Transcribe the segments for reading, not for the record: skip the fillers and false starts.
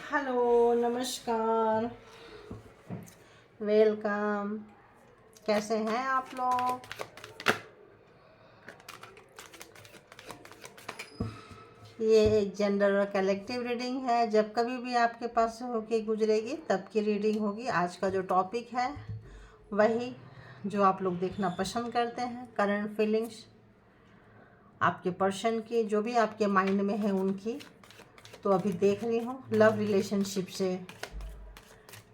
Hello, नमस्कार, welcome. कैसे हैं आप लोग? ये एक जनरल और कलेक्टिव रीडिंग है। जब कभी भी आपके पास से होके गुजरेगी तब की रीडिंग होगी। आज का जो टॉपिक है वही जो आप लोग देखना पसंद करते हैं, करंट फीलिंग्स आपके पर्सन की, जो भी आपके माइंड में है उनकी। तो अभी देख रही हूँ लव रिलेशनशिप से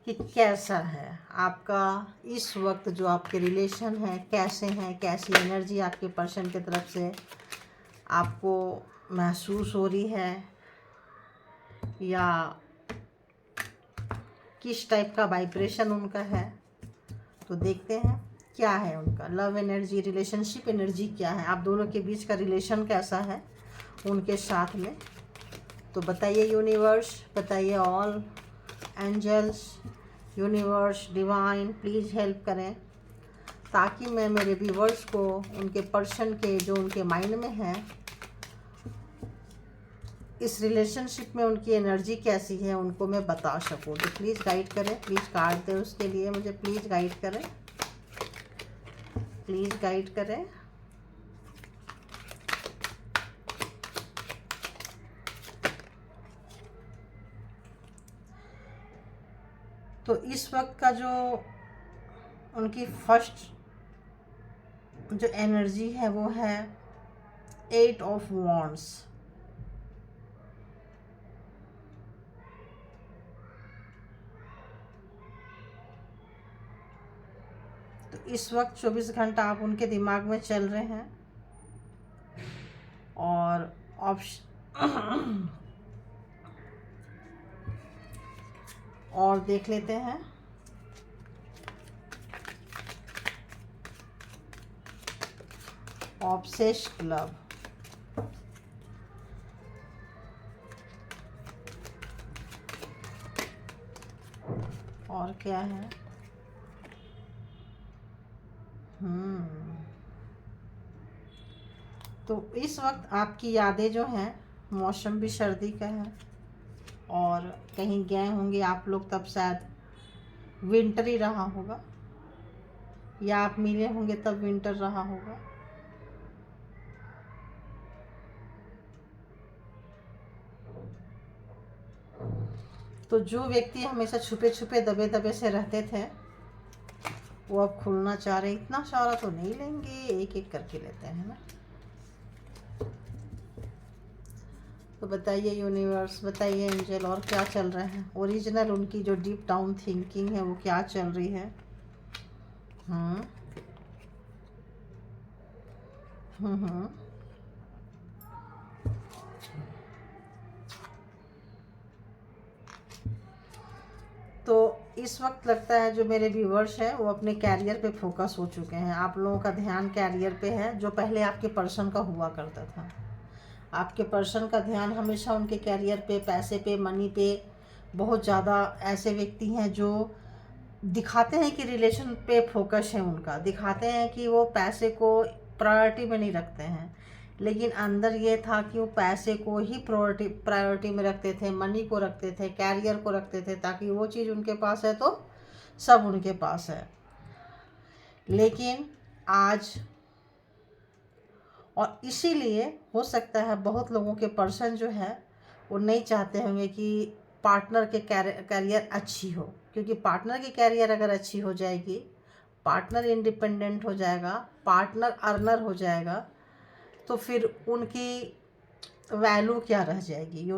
कि कैसा है आपका इस वक्त जो आपके रिलेशन है, कैसे हैं, कैसी एनर्जी आपके पर्सन की तरफ से आपको महसूस हो रही है, या किस टाइप का वाइब्रेशन उनका है। तो देखते हैं क्या है उनका लव एनर्जी, रिलेशनशिप एनर्जी क्या है, आप दोनों के बीच का रिलेशन कैसा है उनके साथ में। तो बताइए यूनिवर्स, बताइए all angels, universe, divine, please help करें ताकि मैं मेरे व्यूवर्स को उनके पर्सन के जो उनके माइंड में है, इस रिलेशनशिप में उनकी एनर्जी कैसी है उनको मैं बता सकूं। तो प्लीज़ गाइड करें, प्लीज़ कार्ड दें उसके लिए मुझे, प्लीज़ गाइड करें, प्लीज़ गाइड करें। तो इस वक्त का जो उनकी फर्स्ट जो एनर्जी है वो है 8 ऑफ वॉन्ड्स। तो इस वक्त 24 घंटा आप उनके दिमाग में चल रहे हैं। और ऑप्शन और देख लेते हैं। ऑब्सेस्ड लव, और क्या है? तो इस वक्त आपकी यादें जो हैं, मौसम भी सर्दी का है और कहीं गए होंगे आप लोग तब शायद विंटर ही रहा होगा, या आप मिले होंगे तब विंटर रहा होगा। तो जो व्यक्ति हमेशा छुपे छुपे दबे दबे से रहते थे वो अब खुलना चाह रहे। इतना सारा तो नहीं लेंगे, एक एक करके लेते हैं ना। तो बताइए यूनिवर्स, बताइए एंजल, और क्या चल रहा है ओरिजिनल उनकी जो डीप डाउन थिंकिंग है वो क्या चल रही है। हम्म हम्म तो इस वक्त लगता है जो मेरे व्यूवर्स हैं वो अपने कैरियर पे फोकस हो चुके हैं। आप लोगों का ध्यान कैरियर पे है, जो पहले आपके पर्सन का हुआ करता था। आपके पर्सन का ध्यान हमेशा उनके कैरियर पे, पैसे पे, मनी पे बहुत ज़्यादा। ऐसे व्यक्ति हैं जो दिखाते हैं कि रिलेशन पे फोकस है उनका, दिखाते हैं कि वो पैसे को प्रायोरिटी में नहीं रखते हैं, लेकिन अंदर ये था कि वो पैसे को ही प्रायोरिटी में रखते थे, मनी को रखते थे, कैरियर को रखते थे, ताकि वो चीज़ उनके पास है तो सब उनके पास है। लेकिन आज, और इसीलिए हो सकता है बहुत लोगों के पर्सन जो है वो नहीं चाहते होंगे कि पार्टनर के कैरियर अच्छी हो, क्योंकि पार्टनर की कैरियर अगर अच्छी हो जाएगी, पार्टनर इंडिपेंडेंट हो जाएगा, पार्टनर अर्नर हो जाएगा, तो फिर उनकी वैल्यू क्या रह जाएगी,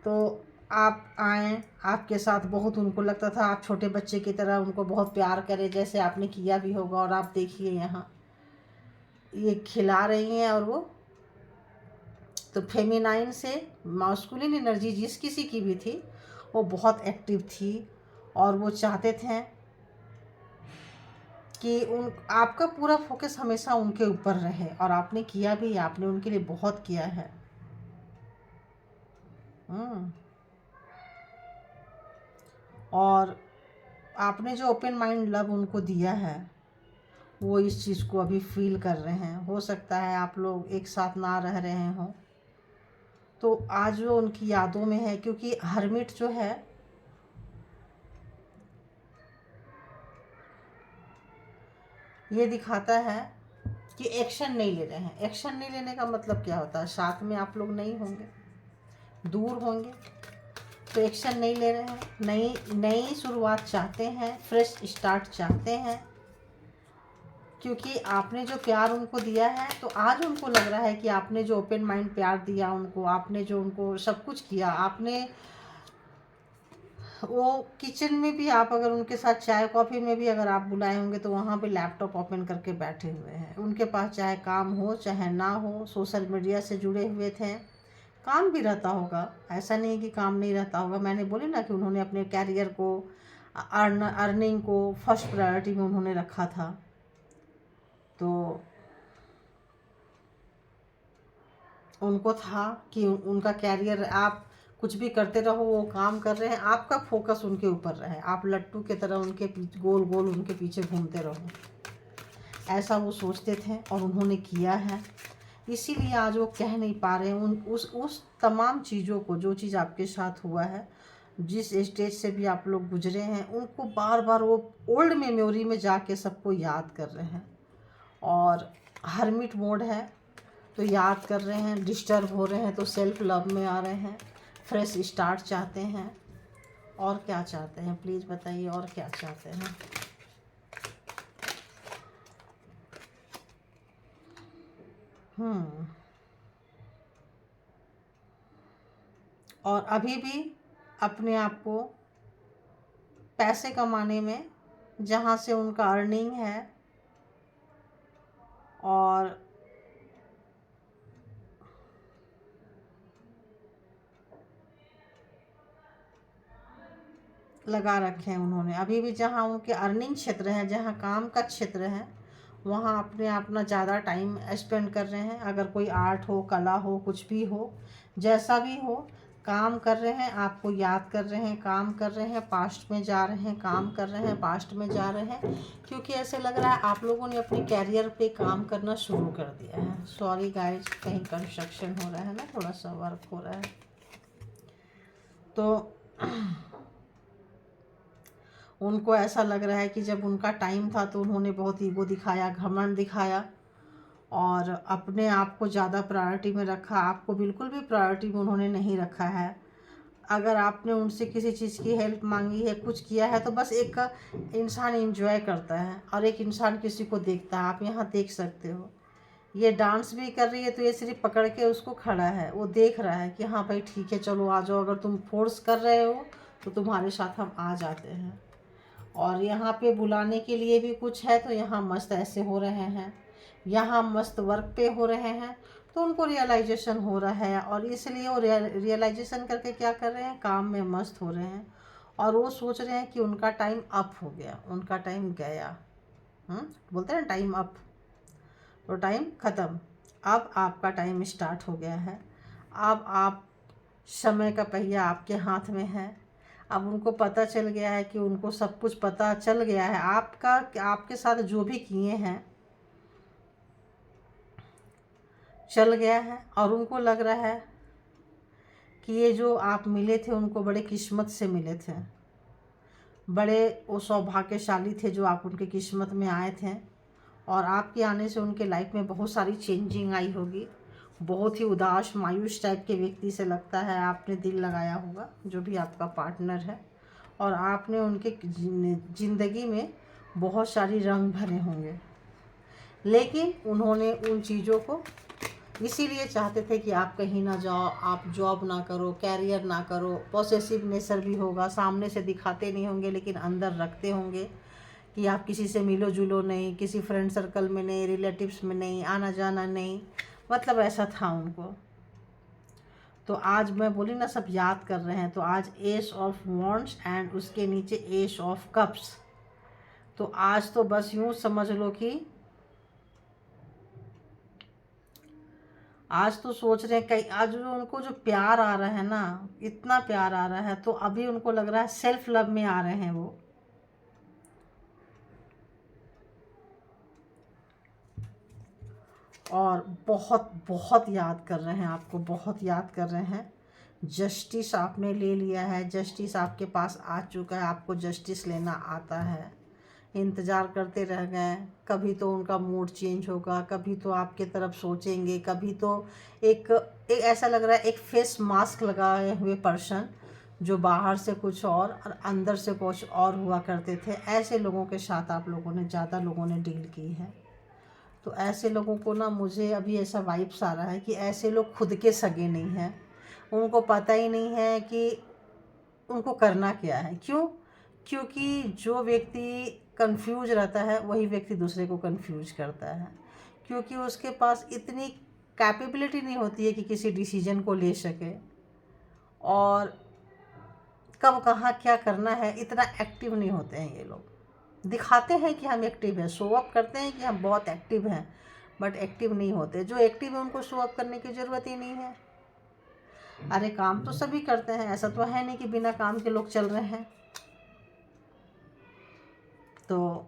तो आप आए, आपके साथ बहुत उनको लगता था आप छोटे बच्चे की तरह उनको बहुत प्यार करें, जैसे आपने किया भी होगा। और आप देखिए यहाँ ये खिला रही हैं, और वो तो फेमिनाइन से मास्कुलिन एनर्जी जिस किसी की भी थी वो बहुत एक्टिव थी, और वो चाहते थे कि उन आपका पूरा फोकस हमेशा उनके ऊपर रहे, और आपने किया भी, आपने उनके लिए बहुत किया है। और आपने जो ओपन माइंड लव उनको दिया है वो इस चीज़ को अभी फील कर रहे हैं। हो सकता है आप लोग एक साथ ना रह रहे हों, तो आज वो उनकी यादों में है, क्योंकि हर्मिट जो है ये दिखाता है कि एक्शन नहीं ले रहे हैं। एक्शन नहीं लेने का मतलब क्या होता है? साथ में आप लोग नहीं होंगे, दूर होंगे, तो एक्शन नहीं ले रहे हैं। नई नई शुरुआत चाहते हैं, फ्रेश स्टार्ट चाहते हैं, क्योंकि आपने जो प्यार उनको दिया है, तो आज उनको लग रहा है कि आपने जो ओपन माइंड प्यार दिया उनको, आपने जो उनको सब कुछ किया, आपने वो किचन में भी आप अगर उनके साथ चाय कॉफ़ी में भी अगर आप बुलाए होंगे तो वहाँ पे लैपटॉप ओपन करके बैठे हुए हैं। उनके पास चाहे काम हो चाहे ना हो, सोशल मीडिया से जुड़े हुए थे, काम भी रहता होगा, ऐसा नहीं कि काम नहीं रहता होगा। मैंने बोली ना कि उन्होंने अपने कैरियर को, अर्निंग को फर्स्ट प्रायोरिटी में उन्होंने रखा था। तो उनको था कि उनका कैरियर, आप कुछ भी करते रहो, वो काम कर रहे हैं, आपका फोकस उनके ऊपर रहे, आप लट्टू की तरह उनके पीछे गोल गोल उनके पीछे घूमते रहो, ऐसा वो सोचते थे और उन्होंने किया है। इसीलिए आज वो कह नहीं पा रहे हैं उस तमाम चीज़ों को, जो चीज़ आपके साथ हुआ है, जिस स्टेज से भी आप लोग गुजरे हैं, उनको बार बार वो ओल्ड मेमोरी में जाके सबको याद कर रहे हैं। और हर्मिट मोड है तो याद कर रहे हैं, डिस्टर्ब हो रहे हैं तो सेल्फ लव में आ रहे हैं, फ्रेश स्टार्ट चाहते हैं। और क्या चाहते हैं प्लीज़ बताइए, और क्या चाहते हैं? और अभी भी अपने आप को पैसे कमाने में, जहाँ से उनका अर्निंग है, और लगा रखे हैं उन्होंने। अभी भी जहाँ उनके अर्निंग क्षेत्र है, जहाँ काम का क्षेत्र है, वहाँ अपना ज़्यादा टाइम स्पेंड कर रहे हैं। अगर कोई आर्ट हो, कला हो, कुछ भी हो, जैसा भी हो, काम कर रहे हैं, आपको याद कर रहे हैं, काम कर रहे हैं, पास्ट में जा रहे हैं, काम कर रहे हैं, पास्ट में जा रहे हैं, क्योंकि ऐसे लग रहा है आप लोगों ने अपने कैरियर पे काम करना शुरू कर दिया है। सॉरी गाइज, कहीं कंस्ट्रक्शन हो रहा है ना, थोड़ा सा वर्क हो रहा है। तो उनको ऐसा लग रहा है कि जब उनका टाइम था तो उन्होंने बहुत ईगो दिखाया, घमंड दिखाया, और अपने आप को ज़्यादा प्रायोरिटी में रखा। आपको बिल्कुल भी प्रायोरिटी में उन्होंने नहीं रखा है। अगर आपने उनसे किसी चीज़ की हेल्प मांगी है, कुछ किया है, तो बस एक इंसान एंजॉय करता है और एक इंसान किसी को देखता है। आप यहाँ देख सकते हो, ये डांस भी कर रही है तो ये सिर्फ पकड़ के उसको खड़ा है, वो देख रहा है कि हाँ भाई ठीक है, चलो आ जाओ, अगर तुम फोर्स कर रहे हो तो तुम्हारे साथ हम आ जाते हैं। और यहाँ पे बुलाने के लिए भी कुछ है, तो यहाँ मस्त ऐसे हो रहे हैं, यहाँ मस्त वर्क पे हो रहे हैं, तो उनको रियलाइजेशन हो रहा है, और इसलिए वो रियलाइजेशन करके क्या कर रहे हैं, काम में मस्त हो रहे हैं। और वो सोच रहे हैं कि उनका टाइम अप हो गया, उनका टाइम गया। बोलते हैं टाइम अप, तो टाइम ख़त्म, अब आपका टाइम स्टार्ट हो गया है। अब आप, समय का पहिया आपके हाथ में है। अब उनको पता चल गया है कि उनको सब कुछ पता चल गया है, आपके साथ जो भी किए हैं चल गया है। और उनको लग रहा है कि ये जो आप मिले थे उनको बड़े किस्मत से मिले थे, बड़े वो सौभाग्यशाली थे जो आप उनके किस्मत में आए थे। और आपके आने से उनके लाइफ में बहुत सारी चेंजिंग आई होगी। बहुत ही उदास मायूस टाइप के व्यक्ति से लगता है आपने दिल लगाया होगा, जो भी आपका पार्टनर है, और आपने उनके ज़िंदगी में बहुत सारी रंग भरे होंगे। लेकिन उन्होंने उन चीज़ों को इसीलिए चाहते थे कि आप कहीं ना जाओ, आप जॉब ना करो, कैरियर ना करो, पॉसेसिव नेचर भी होगा, सामने से दिखाते नहीं होंगे लेकिन अंदर रखते होंगे कि आप किसी से मिलो जुलो नहीं, किसी फ्रेंड सर्कल में नहीं, रिलेटिव्स में नहीं, आना जाना नहीं, मतलब ऐसा था उनको। तो आज मैं बोली ना सब याद कर रहे हैं, तो आज एस ऑफ वॉन्ड्स एंड उसके नीचे एस ऑफ कप्स। तो आज तो बस यूँ समझ लो कि आज तो सोच रहे हैं कहीं, आज जो उनको जो प्यार आ रहा है ना, इतना प्यार आ रहा है, तो अभी उनको लग रहा है सेल्फ लव में आ रहे हैं वो। और बहुत बहुत याद कर रहे हैं आपको, बहुत याद कर रहे हैं। जस्टिस आपने ले लिया है, जस्टिस आपके पास आ चुका है, आपको जस्टिस लेना आता है। इंतज़ार करते रह गए, कभी तो उनका मूड चेंज होगा, कभी तो आपके तरफ सोचेंगे, कभी तो एक ऐसा लग रहा है एक फेस मास्क लगाए हुए पर्सन जो बाहर से कुछ और अंदर से कुछ और हुआ करते थे। ऐसे लोगों के साथ आप लोगों ने, ज़्यादा लोगों ने डील की है। तो ऐसे लोगों को ना, मुझे अभी ऐसा वाइब्स आ रहा है कि ऐसे लोग खुद के सगे नहीं हैं। उनको पता ही नहीं है कि उनको करना क्या है। क्यों? क्योंकि जो व्यक्ति कंफ्यूज रहता है वही व्यक्ति दूसरे को कंफ्यूज करता है, क्योंकि उसके पास इतनी कैपेबिलिटी नहीं होती है कि किसी डिसीजन को ले सके, और कब कहाँ क्या करना है इतना एक्टिव नहीं होते हैं ये लोग। दिखाते हैं कि हम एक्टिव हैं, शो अप करते हैं कि हम बहुत एक्टिव हैं, बट एक्टिव नहीं होते। जो एक्टिव है उनको शो अप करने की ज़रूरत ही नहीं है। अरे काम तो सभी करते हैं, ऐसा तो है नहीं कि बिना काम के लोग चल रहे हैं। तो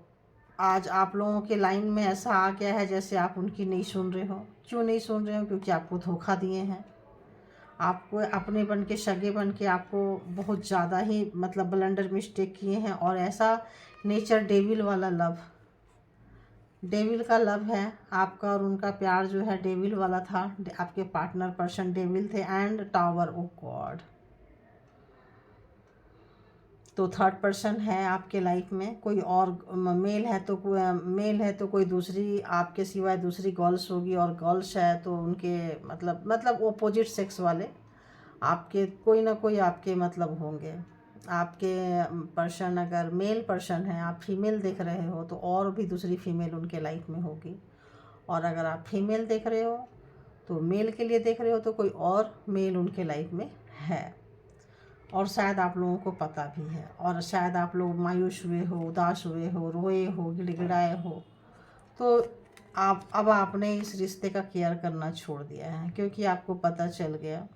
आज आप लोगों के लाइन में ऐसा आ गया है जैसे आप उनकी नहीं सुन रहे हो। क्यों नहीं सुन रहे हो? क्योंकि आपको धोखा दिए हैं। आपको अपने बन के, सगे बन के आपको बहुत ज़्यादा ही मतलब ब्लंडर मिस्टेक किए हैं। और ऐसा नेचर डेविल वाला लव, डेविल का लव है आपका और उनका प्यार जो है डेविल वाला था। आपके पार्टनर पर्सन डेविल थे एंड टावर, ओ गॉड। तो थर्ड पर्सन है आपके लाइफ में, कोई और मेल है तो कोई दूसरी आपके सिवाय दूसरी गर्ल्स होगी, और गर्ल्स है तो उनके मतलब ओपोजिट सेक्स वाले आपके कोई ना कोई आपके मतलब होंगे। आपके पर्सन अगर मेल पर्सन है, आप फीमेल देख रहे हो तो और भी दूसरी फीमेल उनके लाइफ में होगी। और अगर आप फीमेल देख रहे हो तो मेल के लिए देख रहे हो तो कोई और मेल उनके लाइफ में है। और शायद आप लोगों को पता भी है, और शायद आप लोग मायूस हुए हो, उदास हुए हो, रोए हो, गिड़गिड़ाए हो। तो अब आपने इस रिश्ते का केयर करना छोड़ दिया है, क्योंकि आपको पता चल गया,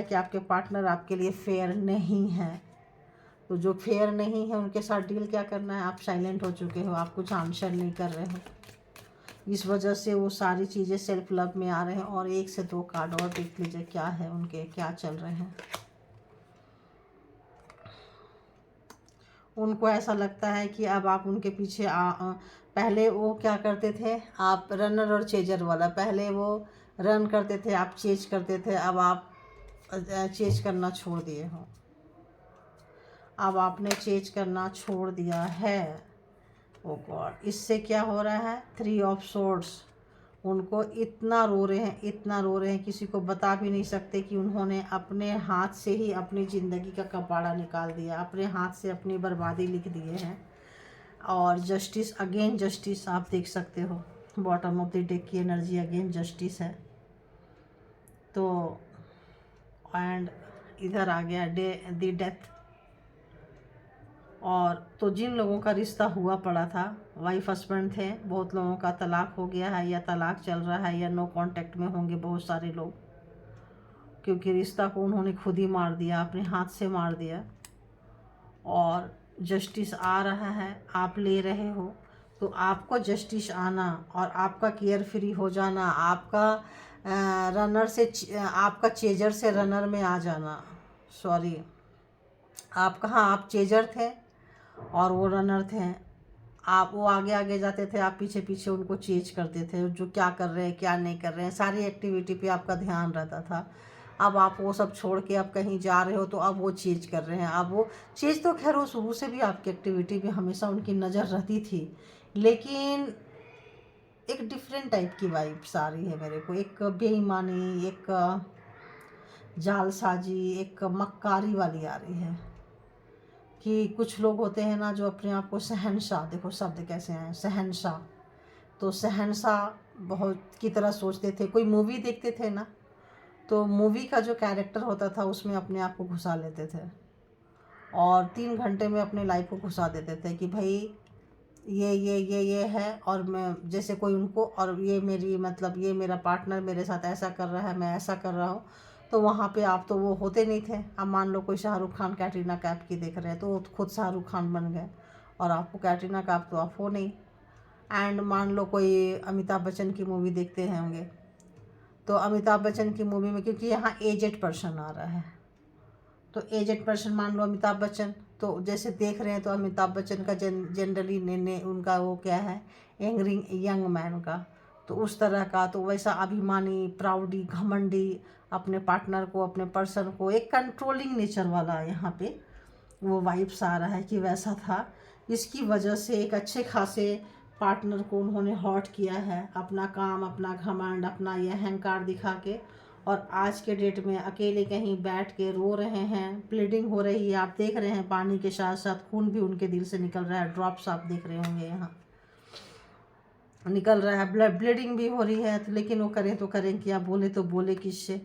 कि आपके पार्टनर आपके लिए फेयर नहीं है। तो जो फेयर नहीं है उनके साथ डील क्या करना है। आप साइलेंट हो चुके हो, आप कुछ आंसर नहीं कर रहे हो। इस वजह से वो सारी चीज़ें सेल्फ लव में आ रहे हैं। और एक से दो कार्ड और देख लीजिए क्या है, उनके क्या चल रहे हैं। उनको ऐसा लगता है कि अब आप उनके पीछे पहले वो क्या करते थे, आप रनर और चेजर वाला, पहले वो रन करते थे, आप चेज करते थे। अब आप चेज करना छोड़ दिए हो, अब आपने चेज करना छोड़ दिया है। ओ गॉड, इससे क्या हो रहा है, 3 ऑफ सोर्ड्स। उनको इतना रो रहे हैं, इतना रो रहे हैं, किसी को बता भी नहीं सकते कि उन्होंने अपने हाथ से ही अपनी ज़िंदगी का कपाड़ा निकाल दिया, अपने हाथ से अपनी बर्बादी लिख दिए हैं। और जस्टिस, अगेन जस्टिस आप देख सकते हो, बॉटम ऑफ द डेक की एनर्जी अगेन जस्टिस है। तो एंड इधर आ गया द डेथ। और तो जिन लोगों का रिश्ता हुआ पड़ा था, वाइफ हस्बैंड थे, बहुत लोगों का तलाक हो गया है, या तलाक चल रहा है, या नो कांटेक्ट में होंगे बहुत सारे लोग, क्योंकि रिश्ता को उन्होंने खुद ही मार दिया, अपने हाथ से मार दिया। और जस्टिस आ रहा है, आप ले रहे हो, तो आपको जस्टिस आना और आपका केयर फ्री हो जाना, आपका रनर से आपका चेजर से रनर में आ जाना। सॉरी, आप कहाँ, आप चेजर थे और वो रनर थे। आप वो आगे आगे जाते थे, आप पीछे पीछे उनको चेज करते थे, जो क्या कर रहे हैं क्या नहीं कर रहे हैं, सारी एक्टिविटी पे आपका ध्यान रहता था। अब आप वो सब छोड़ के अब कहीं जा रहे हो तो अब वो चीज़ कर रहे हैं। अब वो चीज़ तो खैर वो शुरू से भी आपकी एक्टिविटी पे हमेशा उनकी नज़र रहती थी, लेकिन एक डिफरेंट टाइप की वाइब्स आ रही है मेरे को। एक बेईमानी, एक जालसाजी, एक मक्कारी वाली आ रही है। कि कुछ लोग होते हैं ना जो अपने आप को शहंशाह, देखो शब्द कैसे हैं, शहंशाह। तो शहंशाह बहुत की तरह सोचते थे। कोई मूवी देखते थे ना, तो मूवी का जो कैरेक्टर होता था उसमें अपने आप को घुसा लेते थे, और 3 घंटे में अपने लाइफ को घुसा देते थे कि भाई ये है, और मैं जैसे कोई उनको, और ये मेरी मतलब ये मेरा पार्टनर मेरे साथ ऐसा कर रहा है, मैं ऐसा कर रहा हूँ। तो वहाँ पे आप तो वो होते नहीं थे। अब मान लो कोई शाहरुख खान कैटरीना कैफ की देख रहे हैं तो वो खुद शाहरुख खान बन गए, और आपको कैटरीना कैफ तो आप हो नहीं। एंड मान लो कोई अमिताभ बच्चन की मूवी देखते हैं होंगे, तो अमिताभ बच्चन की मूवी में क्योंकि यहाँ एजेड पर्सन आ रहा है, तो एजेड पर्सन मान लो अमिताभ बच्चन, तो जैसे देख रहे हैं तो अमिताभ बच्चन का जनरली ने उनका वो क्या है, यंग यंग मैन का, तो उस तरह का, तो वैसा अभिमानी, प्राउडी, घमंडी, अपने पार्टनर को, अपने पर्सन को, एक कंट्रोलिंग नेचर वाला यहाँ पे वो वाइब्स आ रहा है कि वैसा था। इसकी वजह से एक अच्छे खासे पार्टनर को उन्होंने हर्ट किया है, अपना काम, अपना घमंड, अपना यह अहंकार दिखा के, और आज के डेट में अकेले कहीं बैठ के रो रहे हैं, ब्लीडिंग हो रही है, आप देख रहे हैं पानी के साथ साथ खून भी उनके दिल से निकल रहा है, ड्रॉप्स आप देख रहे होंगे यहाँ निकल रहा है, ब्लीडिंग भी हो रही है, तो लेकिन वो करें तो करें क्या, बोले तो बोले किससे,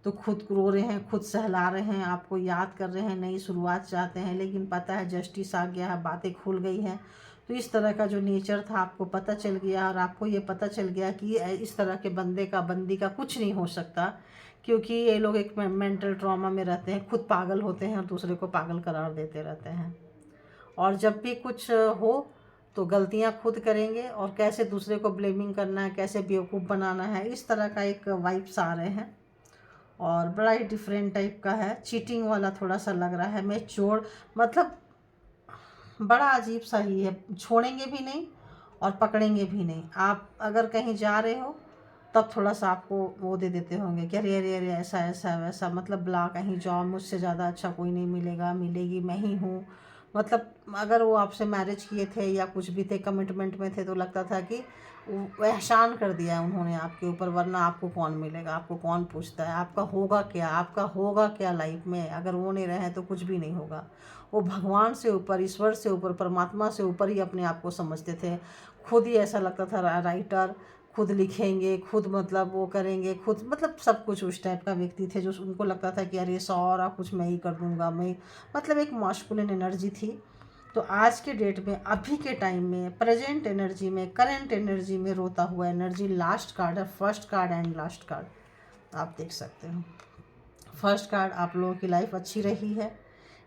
तो खुद रो रहे हैं, खुद सहला रहे हैं, आपको याद कर रहे हैं, नई शुरुआत चाहते हैं, लेकिन पता है जस्टिस आ गया है, बातें खुल गई हैं। तो इस तरह का जो नेचर था आपको पता चल गया, और आपको ये पता चल गया कि इस तरह के बंदी का कुछ नहीं हो सकता, क्योंकि ये लोग एक मेंटल ट्रॉमा में रहते हैं, खुद पागल होते हैं और दूसरे को पागल करार देते रहते हैं, और जब भी कुछ हो तो गलतियां खुद करेंगे, और कैसे दूसरे को ब्लेमिंग करना है, कैसे बेवकूफ़ बनाना है, इस तरह का एक वाइब्स आ रहे हैं, और बड़ा ही डिफरेंट टाइप का है, चीटिंग वाला थोड़ा सा लग रहा है, मैं छोड़ मतलब बड़ा अजीब सा ही है, छोड़ेंगे भी नहीं और पकड़ेंगे भी नहीं। आप अगर कहीं जा रहे हो तब थोड़ा सा आपको वो दे देते होंगे कि अरे अरे अरे ऐसा ऐसा वैसा, मतलब बुला कहीं जाओ, मुझसे ज़्यादा अच्छा कोई नहीं मिलेगा, मिलेगी मैं ही हूँ। मतलब अगर वो आपसे मैरिज किए थे या कुछ भी थे, कमिटमेंट में थे, तो लगता था कि वो एहसान कर दिया है उन्होंने आपके ऊपर, वरना आपको कौन मिलेगा, आपको कौन पूछता है, आपका होगा क्या लाइफ में, अगर वो नहीं रहे तो कुछ भी नहीं होगा। वो भगवान से ऊपर, ईश्वर से ऊपर, परमात्मा से ऊपर ही अपने आप को समझते थे, खुद ही ऐसा लगता था राइटर, खुद लिखेंगे, खुद मतलब वो करेंगे, खुद मतलब सब कुछ उस टाइप का व्यक्ति थे, जो उनको लगता था कि अरे सारा कुछ मैं ही कर दूंगा, मैं मतलब एक मास्कुलिन एनर्जी थी। तो आज के डेट में, अभी के टाइम में, प्रेजेंट एनर्जी में, करंट एनर्जी में रोता हुआ एनर्जी लास्ट कार्ड है, first card and last card आप देख सकते हो। फर्स्ट कार्ड, आप लोगों की लाइफ अच्छी रही है,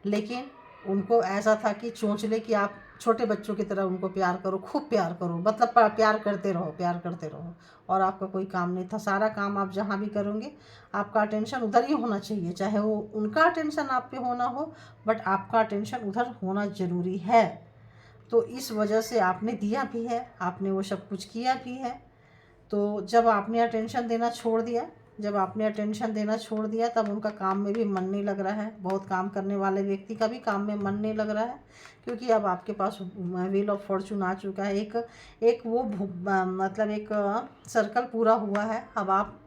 लेकिन उनको ऐसा था कि चोंचले कि आप छोटे बच्चों की तरह उनको प्यार करो, खूब प्यार करो, मतलब प्यार करते रहो, प्यार करते रहो, और आपका कोई काम नहीं था, सारा काम आप जहाँ भी करोगे आपका अटेंशन उधर ही होना चाहिए, चाहे वो उनका अटेंशन आप पे होना हो, बट आपका अटेंशन उधर होना ज़रूरी है। तो इस वजह से आपने दिया भी है, आपने वो सब कुछ किया भी है। तो जब आपने अटेंशन देना छोड़ दिया, तब उनका काम में भी मन नहीं लग रहा है, बहुत काम करने वाले व्यक्ति का भी काम में मन नहीं लग रहा है, क्योंकि अब आपके पास व्हील ऑफ फॉर्चून आ चुका है, एक वो मतलब एक सर्कल पूरा हुआ है। अब आप,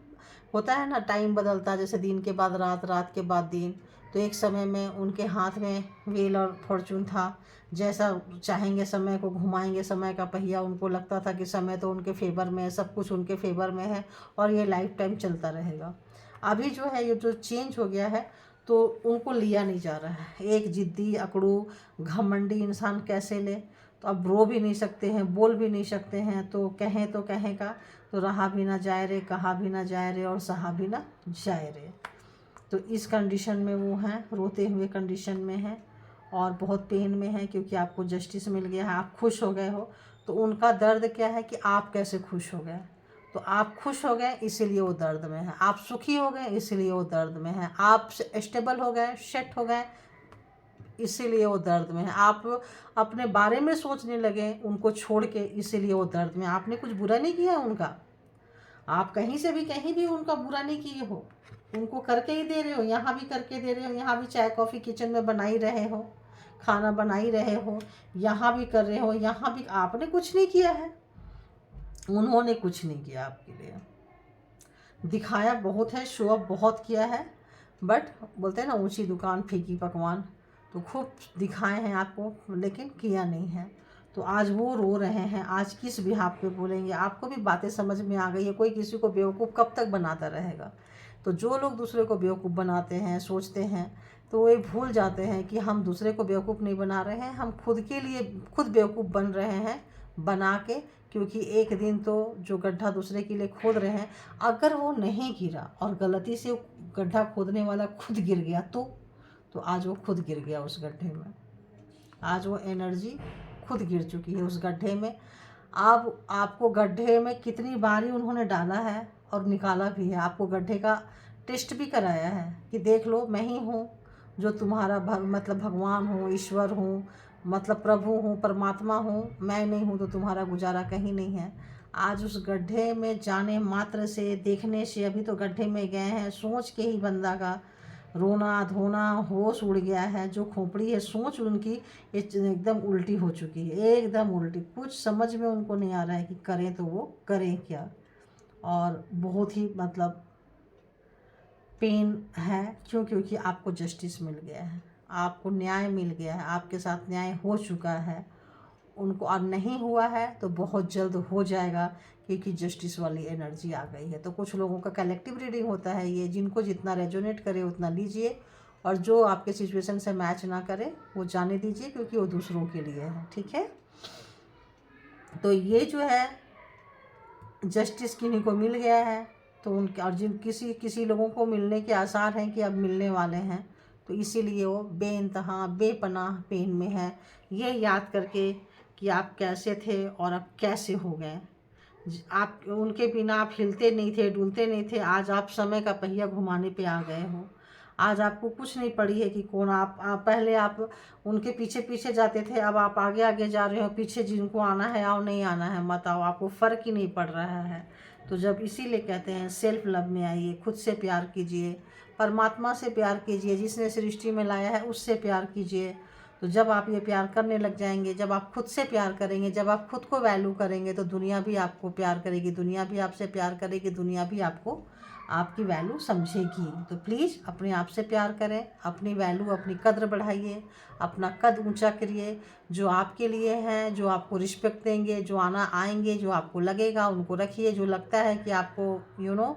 होता है ना, टाइम बदलता है, जैसे दिन के बाद रात, रात के बाद दिन, तो एक समय में उनके हाथ में व्हील और फॉर्चून था, जैसा चाहेंगे समय को घुमाएंगे, समय का पहिया, उनको लगता था कि समय तो उनके फेवर में है, सब कुछ उनके फेवर में है, और ये लाइफ टाइम चलता रहेगा। अभी जो है ये जो चेंज हो गया है, तो उनको लिया नहीं जा रहा है, एक जिद्दी, अकड़ू, घमंडी इंसान कैसे ले, तो अब रो भी नहीं सकते हैं, बोल भी नहीं सकते हैं, तो कहें का, तो रहा भी ना जाए रे, कहा भी ना जाए रे, और सहा भी ना जाए रे। तो इस कंडीशन में वो हैं, रोते हुए कंडीशन में हैं, और बहुत पेन में है, क्योंकि आपको जस्टिस मिल गया है, आप खुश हो गए हो। तो उनका दर्द क्या है कि आप कैसे खुश हो गए, तो आप खुश हो गए इसीलिए वो दर्द में है, आप सुखी हो गए इसीलिए वो दर्द में है, आप स्टेबल हो गए, सेट हो गए इसीलिए वो दर्द में है, आप अपने बारे में सोचने लगे उनको छोड़ के इसीलिए वो दर्द में। आपने कुछ बुरा नहीं किया उनका, आप कहीं भी उनका बुरा नहीं किए हो, उनको करके ही दे रहे हो, यहाँ भी करके दे रहे हो, यहाँ भी चाय कॉफ़ी किचन में बना ही रहे हो, खाना बना ही रहे हो, यहाँ भी कर रहे हो, यहाँ भी, आपने कुछ नहीं किया है, उन्होंने कुछ नहीं किया आपके लिए। दिखाया बहुत है, शो ऑफ बहुत किया है, बट बोलते हैं ना, ऊंची दुकान फीकी पकवान, तो खूब दिखाए हैं आपको, लेकिन किया नहीं है। तो आज वो रो रहे हैं, आज किस बिहाफ पे बोलेंगे, आपको भी बातें समझ में आ गई है, कोई किसी को बेवकूफ़ कब तक बनाता रहेगा। तो जो लोग दूसरे को बेवकूफ़ बनाते हैं, सोचते हैं, तो वे भूल जाते हैं कि हम दूसरे को बेवकूफ़ नहीं बना रहे हैं, हम खुद के लिए खुद बेवकूफ़ बन रहे हैं बना के, क्योंकि एक दिन तो जो गड्ढा दूसरे के लिए खोद रहे हैं, अगर वो नहीं गिरा और गलती से गड्ढा खोदने वाला खुद गिर गया, तो आज वो खुद गिर गया उस गड्ढे में, आज वो एनर्जी खुद गिर चुकी है उस गड्ढे में। अब आपको गड्ढे में कितनी बारी उन्होंने डाला है और निकाला भी है, आपको गड्ढे का टेस्ट भी कराया है कि देख लो मैं ही हूँ जो तुम्हारा मतलब भगवान हूँ, ईश्वर हूँ, मतलब प्रभु हूँ, परमात्मा हूँ, मैं नहीं हूँ तो तुम्हारा गुजारा कहीं नहीं है। आज उस गड्ढे में जाने मात्र से, देखने से, अभी तो गड्ढे में गए हैं, सोच के ही बंदा का रोना धोना होश उड़ गया है। जो खोपड़ी है सोच उनकी एकदम उल्टी हो चुकी है, एकदम उल्टी। कुछ समझ में उनको नहीं आ रहा है कि करें तो वो करें क्या। और बहुत ही मतलब पेन है, क्यों? क्योंकि आपको जस्टिस मिल गया है, आपको न्याय मिल गया है, आपके साथ न्याय हो चुका है। उनको और नहीं हुआ है तो बहुत जल्द हो जाएगा, क्योंकि जस्टिस वाली एनर्जी आ गई है। तो कुछ लोगों का कलेक्टिव रीडिंग होता है ये, जिनको जितना रेजोनेट करे उतना लीजिए, और जो आपके सिचुएशन से मैच ना करे वो जाने दीजिए, क्योंकि वो दूसरों के लिए है। ठीक है, तो ये जो है जस्टिस किन्हीं को मिल गया है, तो उनके और जिन किसी लोगों को मिलने के आसार हैं कि अब मिलने वाले हैं, तो इसीलिए वो बेइंतहा बेपनाह पेन में है। ये याद करके कि आप कैसे थे और अब कैसे हो गए। आप उनके बिना आप हिलते नहीं थे, डुलते नहीं थे, आज आप समय का पहिया घुमाने पे आ गए हो। आज आपको कुछ नहीं पड़ी है कि कौन आप पहले आप उनके पीछे पीछे जाते थे, अब आप आगे आगे जा रहे हो, पीछे जिनको आना है आओ, नहीं आना है मत आओ, आपको फ़र्क ही नहीं पड़ रहा है। तो जब इसीलिए कहते हैं सेल्फ लव में आइए, खुद से प्यार कीजिए, परमात्मा से प्यार कीजिए, जिसने सृष्टि में लाया है उससे प्यार कीजिए। तो जब आप ये प्यार करने लग जाएंगे, जब आप खुद से प्यार करेंगे, जब आप खुद को वैल्यू करेंगे, तो दुनिया भी आपको प्यार करेगी, दुनिया भी आपसे प्यार करेगी, दुनिया भी आपको आपकी वैल्यू समझेगी। तो प्लीज़ अपने आप से प्यार करें, अपनी वैल्यू अपनी कद्र बढ़ाइए, अपना कद ऊंचा करिए। जो आपके लिए हैं, जो आपको रिस्पेक्ट देंगे, जो आएंगे, जो आपको लगेगा उनको रखिए। जो लगता है कि आपको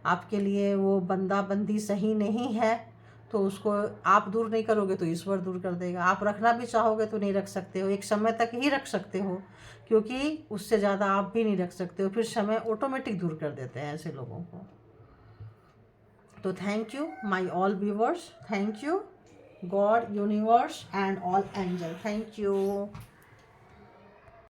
आपके लिए वो बंदा बंदी सही नहीं है, तो उसको आप दूर नहीं करोगे तो ईश्वर दूर कर देगा। आप रखना भी चाहोगे तो नहीं रख सकते हो, एक समय तक ही रख सकते हो, क्योंकि उससे ज़्यादा आप भी नहीं रख सकते हो, फिर समय ऑटोमेटिक दूर कर देते हैं ऐसे लोगों को। तो thank you my all viewers, thank you God, universe and all angel, thank you.